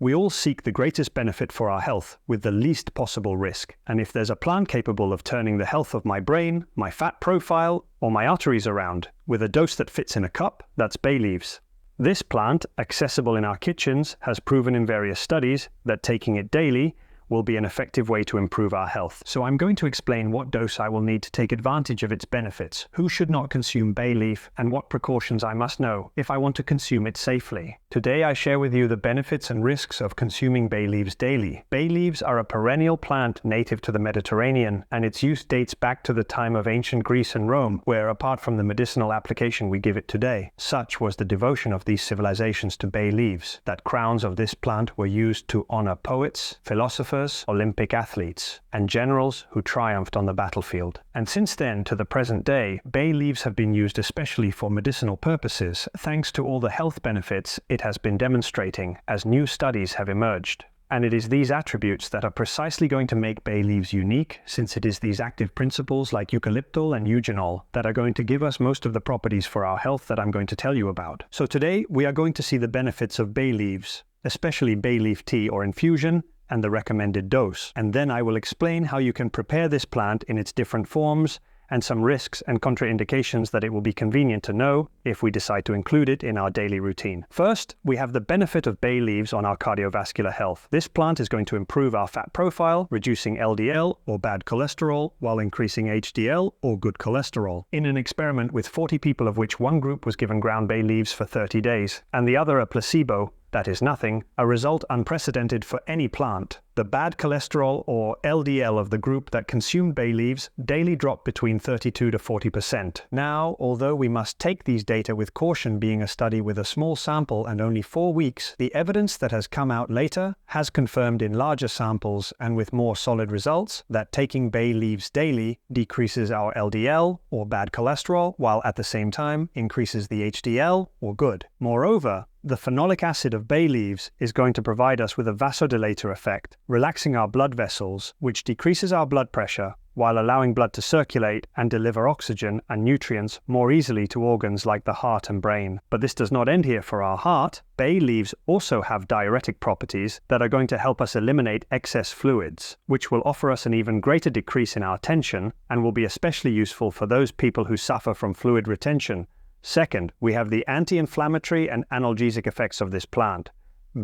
We all seek the greatest benefit for our health with the least possible risk. And if there's a plant capable of turning the health of my brain, my fat profile, or my arteries around with a dose that fits in a cup, that's bay leaves. This plant, accessible in our kitchens, has proven in various studies that taking it daily will be an effective way to improve our health. So I'm going to explain what dose I will need to take advantage of its benefits, who should not consume bay leaf, and what precautions I must know if I want to consume it safely. Today I share with you the benefits and risks of consuming bay leaves daily. Bay leaves are a perennial plant native to the Mediterranean, and its use dates back to the time of ancient Greece and Rome, where apart from the medicinal application we give it today, such was the devotion of these civilizations to bay leaves, that crowns of this plant were used to honor poets, philosophers, Olympic athletes, and generals who triumphed on the battlefield. And since then to the present day, bay leaves have been used especially for medicinal purposes, thanks to all the health benefits it has been demonstrating as new studies have emerged. And it is these attributes that are precisely going to make bay leaves unique, since it is these active principles like eucalyptol and eugenol that are going to give us most of the properties for our health that I'm going to tell you about. So today we are going to see the benefits of bay leaves, especially bay leaf tea or infusion, and the recommended dose. And then I will explain how you can prepare this plant in its different forms and some risks and contraindications that it will be convenient to know if we decide to include it in our daily routine. First, we have the benefit of bay leaves on our cardiovascular health. This plant is going to improve our fat profile, reducing LDL or bad cholesterol, while increasing HDL or good cholesterol. In an experiment with 40 people, of which one group was given ground bay leaves for 30 days and the other a placebo, that is nothing, a result unprecedented for any plant. The bad cholesterol or LDL of the group that consumed bay leaves daily dropped between 32 to 40%. Now, although we must take these data with caution, being a study with a small sample and only 4 weeks, the evidence that has come out later has confirmed in larger samples and with more solid results that taking bay leaves daily decreases our LDL or bad cholesterol, while at the same time increases the HDL or good. Moreover, the phenolic acid of bay leaves is going to provide us with a vasodilator effect, relaxing our blood vessels, which decreases our blood pressure while allowing blood to circulate and deliver oxygen and nutrients more easily to organs like the heart and brain. But this does not end here for our heart. Bay leaves also have diuretic properties that are going to help us eliminate excess fluids, which will offer us an even greater decrease in our tension and will be especially useful for those people who suffer from fluid retention. Second, we have the anti-inflammatory and analgesic effects of this plant.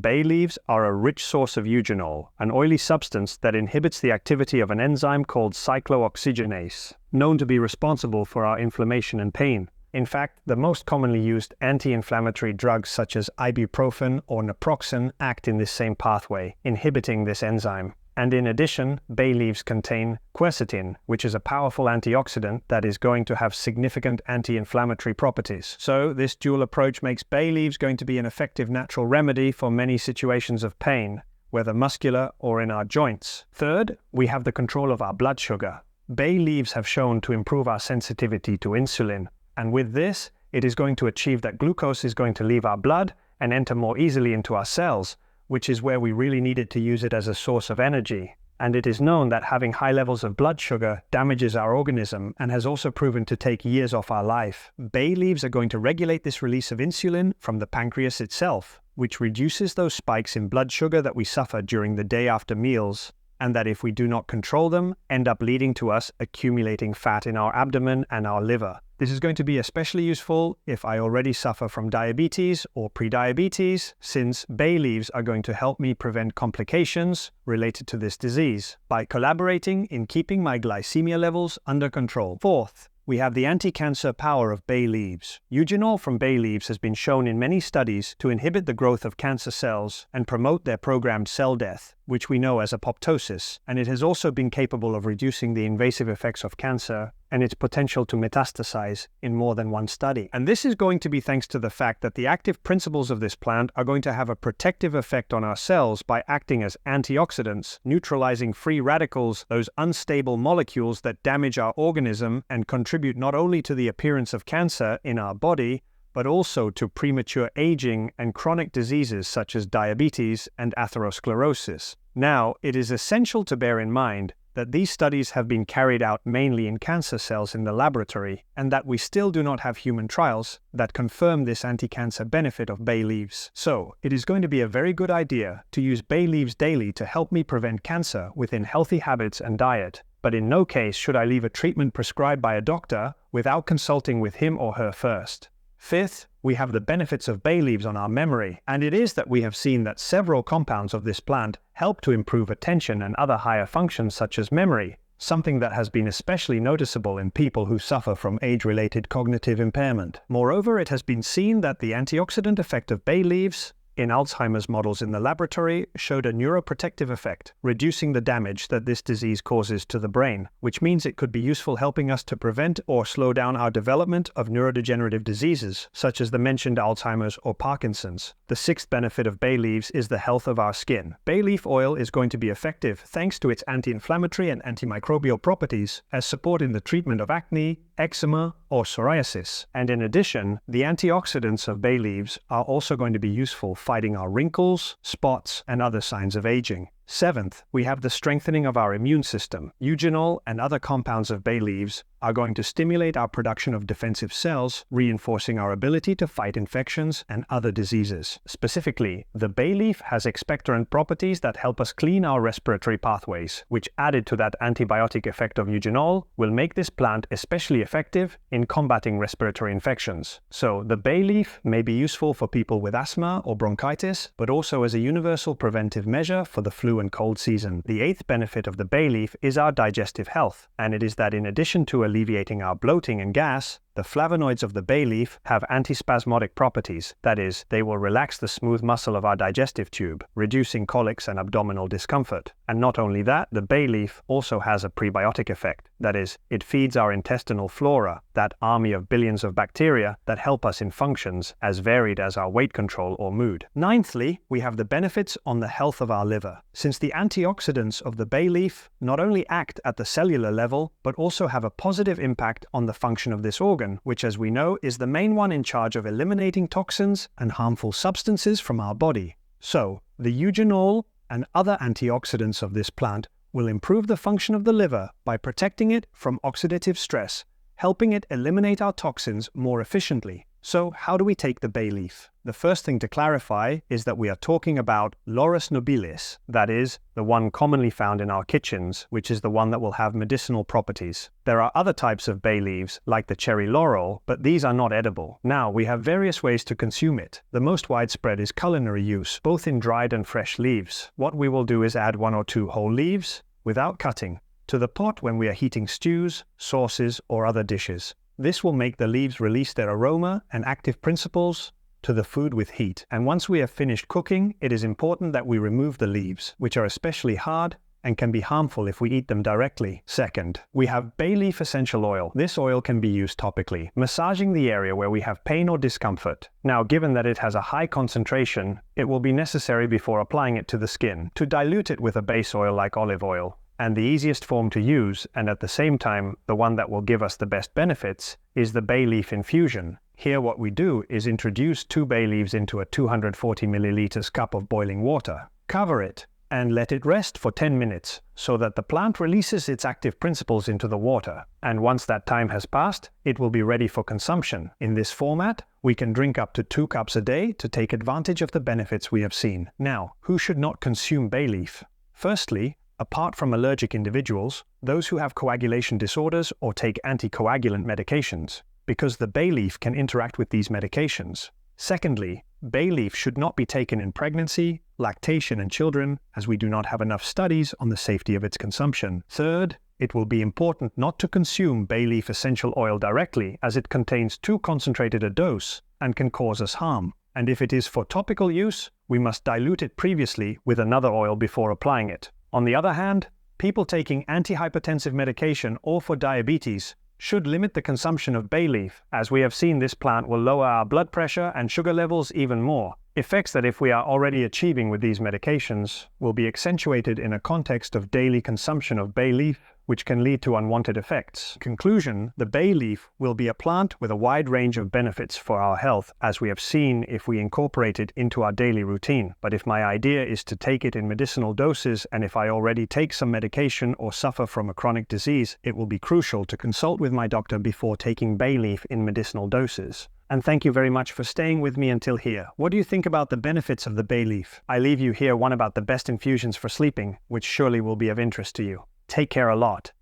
Bay leaves are a rich source of eugenol, an oily substance that inhibits the activity of an enzyme called cyclooxygenase, known to be responsible for our inflammation and pain. In fact, the most commonly used anti-inflammatory drugs such as ibuprofen or naproxen act in this same pathway, inhibiting this enzyme. And in addition, bay leaves contain quercetin, which is a powerful antioxidant that is going to have significant anti-inflammatory properties. So this dual approach makes bay leaves going to be an effective natural remedy for many situations of pain, whether muscular or in our joints. Third, we have the control of our blood sugar. Bay leaves have shown to improve our sensitivity to insulin, and with this, it is going to achieve that glucose is going to leave our blood and enter more easily into our cells, which is where we really need it to use it as a source of energy. And it is known that having high levels of blood sugar damages our organism and has also proven to take years off our life. Bay leaves are going to regulate this release of insulin from the pancreas itself, which reduces those spikes in blood sugar that we suffer during the day after meals, and that if we do not control them, end up leading to us accumulating fat in our abdomen and our liver. This is going to be especially useful if I already suffer from diabetes or prediabetes, since bay leaves are going to help me prevent complications related to this disease by collaborating in keeping my glycemia levels under control. Fourth, we have the anti-cancer power of bay leaves. Eugenol from bay leaves has been shown in many studies to inhibit the growth of cancer cells and promote their programmed cell death, which we know as apoptosis, and it has also been capable of reducing the invasive effects of cancer and its potential to metastasize in more than one study. And this is going to be thanks to the fact that the active principles of this plant are going to have a protective effect on our cells by acting as antioxidants, neutralizing free radicals, those unstable molecules that damage our organism and contribute not only to the appearance of cancer in our body, but also to premature aging and chronic diseases such as diabetes and atherosclerosis. Now, it is essential to bear in mind that these studies have been carried out mainly in cancer cells in the laboratory, and that we still do not have human trials that confirm this anti-cancer benefit of bay leaves. So, it is going to be a very good idea to use bay leaves daily to help me prevent cancer within healthy habits and diet. But in no case should I leave a treatment prescribed by a doctor without consulting with him or her first. Fifth, we have the benefits of bay leaves on our memory, and it is that we have seen that several compounds of this plant help to improve attention and other higher functions such as memory, something that has been especially noticeable in people who suffer from age-related cognitive impairment. Moreover, it has been seen that the antioxidant effect of bay leaves in Alzheimer's models in the laboratory showed a neuroprotective effect, reducing the damage that this disease causes to the brain, which means it could be useful helping us to prevent or slow down our development of neurodegenerative diseases, such as the mentioned Alzheimer's or Parkinson's. The sixth benefit of bay leaves is the health of our skin. Bay leaf oil is going to be effective thanks to its anti-inflammatory and antimicrobial properties as support in the treatment of acne, eczema, or psoriasis. And in addition, the antioxidants of bay leaves are also going to be useful fighting our wrinkles, spots, and other signs of aging. Seventh, we have the strengthening of our immune system. Eugenol and other compounds of bay leaves are going to stimulate our production of defensive cells, reinforcing our ability to fight infections and other diseases. Specifically, the bay leaf has expectorant properties that help us clean our respiratory pathways, which added to that antibiotic effect of eugenol will make this plant especially effective in combating respiratory infections. So, the bay leaf may be useful for people with asthma or bronchitis, but also as a universal preventive measure for the flu and cold season. The eighth benefit of the bay leaf is our digestive health, and it is that in addition to alleviating our bloating and gas, the flavonoids of the bay leaf have antispasmodic properties, that is, they will relax the smooth muscle of our digestive tube, reducing colics and abdominal discomfort. And not only that, the bay leaf also has a prebiotic effect, that is, it feeds our intestinal flora, that army of billions of bacteria that help us in functions as varied as our weight control or mood. Ninthly, we have the benefits on the health of our liver, since the antioxidants of the bay leaf not only act at the cellular level, but also have a positive impact on the function of this organ, which, as we know, is the main one in charge of eliminating toxins and harmful substances from our body. So, the eugenol and other antioxidants of this plant will improve the function of the liver by protecting it from oxidative stress, helping it eliminate our toxins more efficiently. So, how do we take the bay leaf? The first thing to clarify is that we are talking about Laurus nobilis, that is, the one commonly found in our kitchens, which is the one that will have medicinal properties. There are other types of bay leaves, like the cherry laurel, but these are not edible. Now, we have various ways to consume it. The most widespread is culinary use, both in dried and fresh leaves. What we will do is add 1 or 2 whole leaves, without cutting, to the pot when we are heating stews, sauces, or other dishes. This will make the leaves release their aroma and active principles to the food with heat. And once we have finished cooking, it is important that we remove the leaves, which are especially hard and can be harmful if we eat them directly. Second, we have bay leaf essential oil. This oil can be used topically, massaging the area where we have pain or discomfort. Now, given that it has a high concentration, it will be necessary before applying it to the skin to dilute it with a base oil like olive oil. And the easiest form to use, and at the same time the one that will give us the best benefits, is the bay leaf infusion. Here what we do is introduce 2 bay leaves into a 240 milliliters cup of boiling water, cover it, and let it rest for 10 minutes so that the plant releases its active principles into the water. And once that time has passed, it will be ready for consumption. In this format, we can drink up to 2 cups a day to take advantage of the benefits we have seen. Now, who should not consume bay leaf? Firstly, apart from allergic individuals, those who have coagulation disorders or take anticoagulant medications, because the bay leaf can interact with these medications. Secondly, bay leaf should not be taken in pregnancy, lactation, and children, as we do not have enough studies on the safety of its consumption. Third, it will be important not to consume bay leaf essential oil directly, as it contains too concentrated a dose and can cause us harm. And if it is for topical use, we must dilute it previously with another oil before applying it. On the other hand, people taking antihypertensive medication or for diabetes should limit the consumption of bay leaf, as we have seen this plant will lower our blood pressure and sugar levels even more. Effects that, if we are already achieving with these medications, will be accentuated in a context of daily consumption of bay leaf which can lead to unwanted effects. In conclusion, the bay leaf will be a plant with a wide range of benefits for our health, as we have seen if we incorporate it into our daily routine. But if my idea is to take it in medicinal doses, and if I already take some medication or suffer from a chronic disease, it will be crucial to consult with my doctor before taking bay leaf in medicinal doses. And thank you very much for staying with me until here. What do you think about the benefits of the bay leaf? I leave you here one about the best infusions for sleeping, which surely will be of interest to you. Take care a lot.